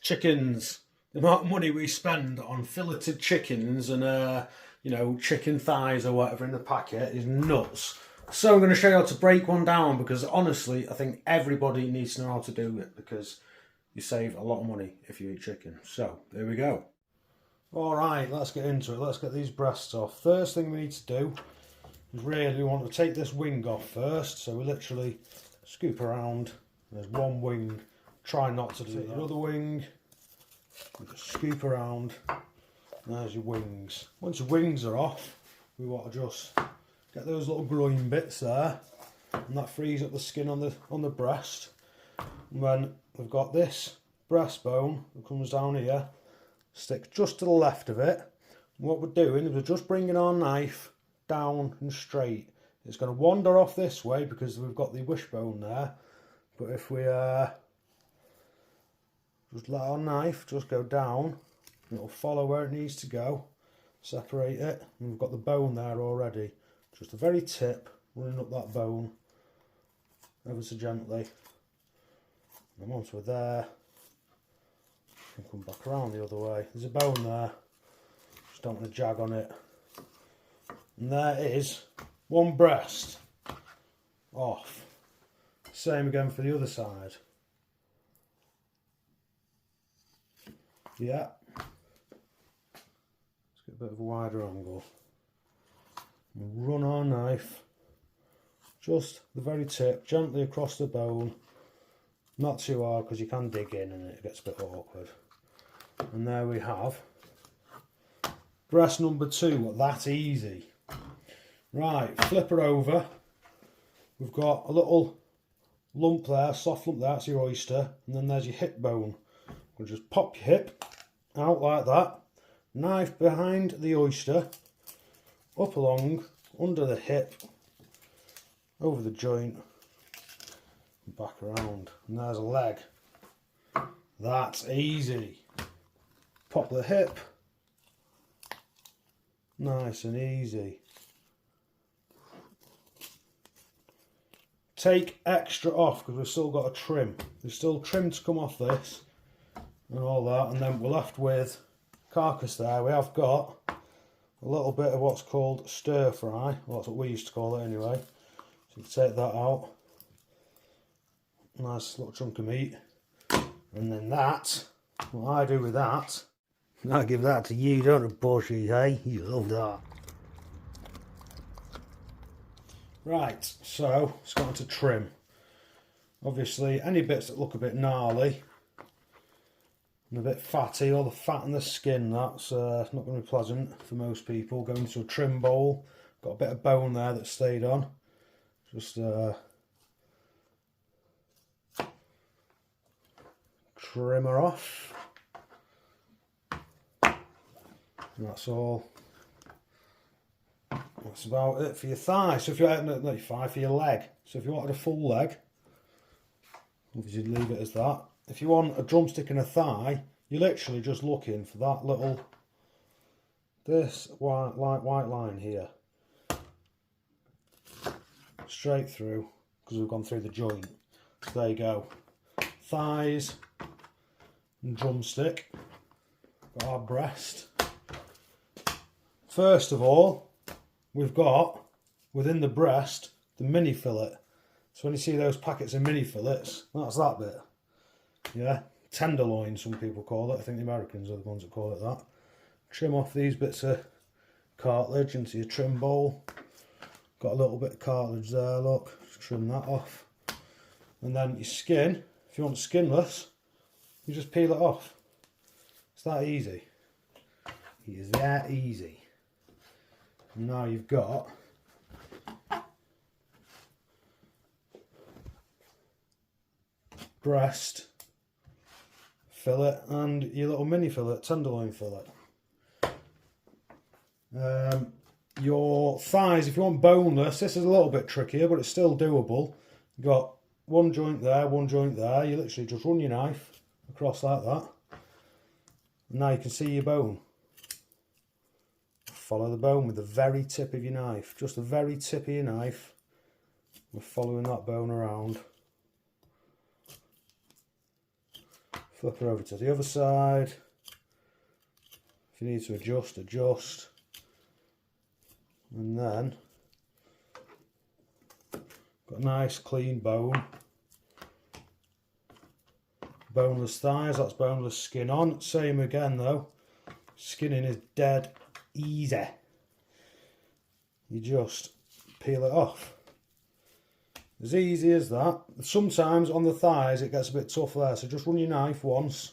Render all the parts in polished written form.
Chickens. The amount of money we spend on filleted chickens and chicken thighs or whatever in the packet is nuts. So I'm going to show you how to break one down because honestly, I think everybody needs to know how to do it because you save a lot of money if you eat chicken. So there we go. All right, let's get into it. Let's get these breasts off. First thing we need to do is really we want to take this wing off first. So we literally scoop around. There's one wing. Try not to do the other wing. You just scoop around. There's your wings. Once your wings are off, we want to just get those little groin bits there, and that frees up the skin on the breast. And then we've got this breastbone that comes down here, sticks just to the left of it. And what we're doing is we're just bringing our knife down and straight. It's going to wander off this way because we've got the wishbone there, but if we just let our knife just go down, it'll follow where it needs to go, separate it, and we've got the bone there already. Just the very tip, running up that bone, ever so gently. And once we're there, we can come back around the other way. There's a bone there, just don't want to jag on it. And there is one breast off. Same again for the other side. Yeah. Let's get a bit of a wider angle. And run our knife just the very tip, gently across the bone. Not too hard because you can dig in and it gets a bit awkward. And there we have breast number 2. That's easy. Right, flip her over. We've got a little lump there, soft lump there, that's your oyster. And then there's your hip bone. We'll just pop your hip out like that, knife behind the oyster, up along, under the hip, over the joint, and back around. And there's a leg. That's easy. Pop the hip, nice and easy. Take extra off because we've still got a trim. There's still trim to come off this. And all that, and then we're left with carcass there. We have got a little bit of what's called stir fry. Well, that's what we used to call it anyway. So you can take that out. Nice little chunk of meat. And then that, what I do with that, I give that to you, don't I, Bushy, eh? You love that. Right, so it's got to trim. Obviously, any bits that look a bit gnarly and a bit fatty, all the fat in the skin, that's not going to be pleasant for most people. Go into a trim bowl, got a bit of bone there that stayed on. Just trim her off. And that's all. That's about it for your thigh. So if you not your thigh, for your leg. So if you wanted a full leg, obviously leave it as that. If you want a drumstick and a thigh, you're literally just looking for that little, this white line here, straight through, because we've gone through the joint. So there you go. Thighs and drumstick. Got our breast. First of all, we've got within the breast the mini fillet. So when you see those packets of mini fillets, that's that bit. Yeah, tenderloin some people call it. I think the Americans are the ones that call it that. Trim off these bits of cartilage into your trim bowl. Got a little bit of cartilage there, look. Just trim that off. And then your skin, if you want skinless, you just peel it off. It's that easy. It is that easy. And now you've got breast fillet and your little mini fillet, tenderloin fillet. Your thighs, if you want boneless, this is a little bit trickier, but it's still doable. You've got one joint there, one joint there. You literally just run your knife across like that. And now you can see your bone. Follow the bone with the very tip of your knife, just the very tip of your knife. We're following that bone around. Flip her over to the other side. If you need to adjust, adjust. And then, got a nice clean bone. Boneless thighs, that's boneless skin on. Same again though. Skinning is dead easy. You just peel it off. As easy as that. Sometimes on the thighs it gets a bit tough there, so just run your knife once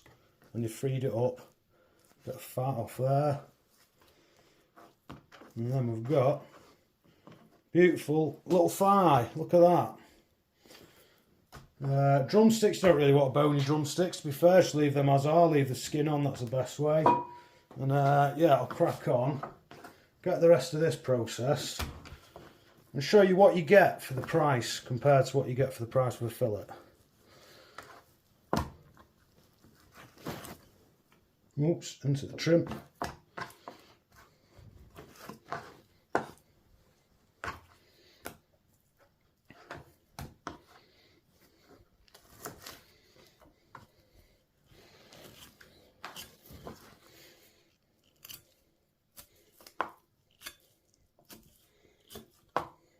and you've freed it up. Bit of fat off there. And then we've got beautiful little thigh. Look at that. Drumsticks, you don't really want bony drumsticks. To be fair, just leave them as are. Leave the skin on, that's the best way. And yeah, I'll crack on. Get the rest of this processed. And show you what you get for the price compared to what you get for the price of a fillet. Oops, into the trim.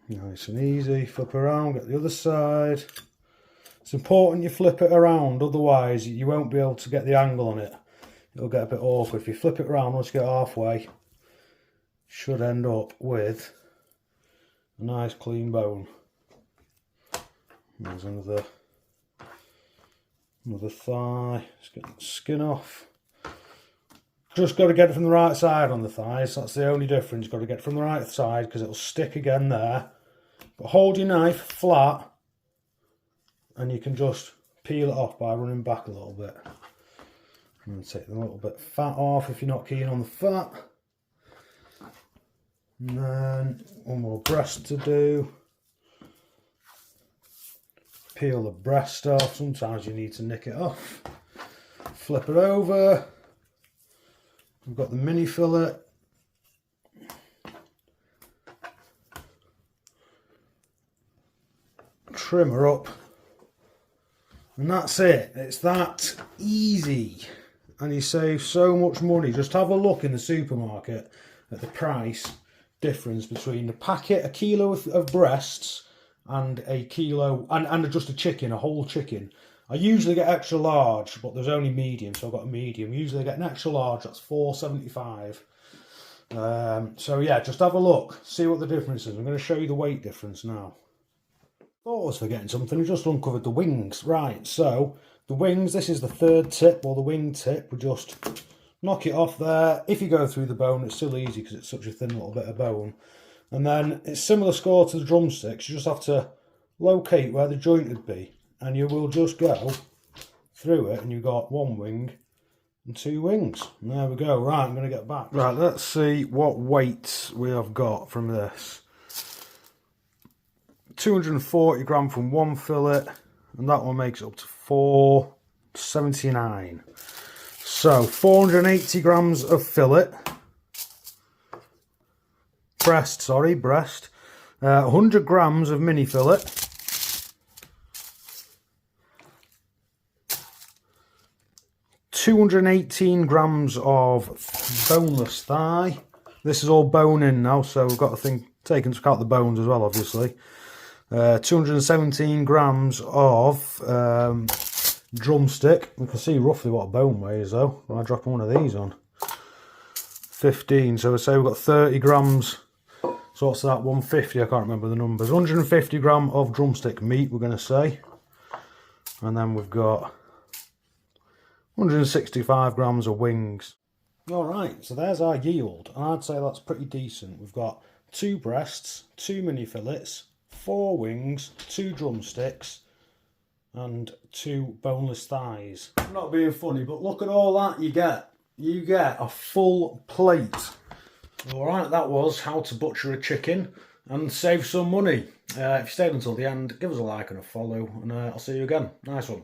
Nice and easy, flip around, get the other side. It's important you flip it around, otherwise you won't be able to get the angle on it. It'll get a bit awkward. If you flip it around once you get halfway, should end up with a nice clean bone. There's another thigh. Let's get the skin off. Just got to get it from the right side on the thighs. That's the only difference. Got to get it from the right side because it'll stick again there. But hold your knife flat and you can just peel it off by running back a little bit. And take a little bit of fat off if you're not keen on the fat. And then one more breast to do. Peel the breast off. Sometimes you need to nick it off. Flip it over. We've got the mini fillet. Trim her up. And that's it. It's that easy. And you save so much money. Just have a look in the supermarket at the price difference between the packet, a kilo of breasts, and a kilo, and just a chicken, a whole chicken. I usually get extra large, but there's only medium, so I've got a medium. Usually I get an extra large, that's $4.75. So yeah, just have a look, see what the difference is. I'm going to show you the weight difference now. Thought I was forgetting something, I just uncovered the wings. Right, so the wings, this is the third tip, or the wing tip. We just knock it off there. If you go through the bone, it's still easy because it's such a thin little bit of bone. And then it's similar score to the drumsticks. You just have to locate where the joint would be, and you will just go through it, and you've got one wing and two wings. And there we go. Right, I'm going to get back. Right, let's see what weights we have got from this. 240 gram from one fillet, and that one makes it up to 479. So 480 grams of fillet, breast, 100 grams of mini fillet, 218 grams of boneless thigh. This is all bone in now, so we've got to take into account the bones as well, obviously. 217 grams of drumstick. You can see roughly what a bone weighs though. When I drop one of these on, 15. So we say we've got 30 grams. So what's that? 150. I can't remember the numbers. 150 gram of drumstick meat, we're going to say, and then we've got 165 grams of wings. All right, so there's our yield, and I'd say that's pretty decent. We've got 2 breasts, 2 mini fillets, 4 wings, 2 drumsticks, and 2 boneless thighs. I'm not being funny, but look at all that you get. You get a full plate. Alright, that was how to butcher a chicken and save some money. If you stayed until the end, give us a like and a follow, and I'll see you again. Nice one.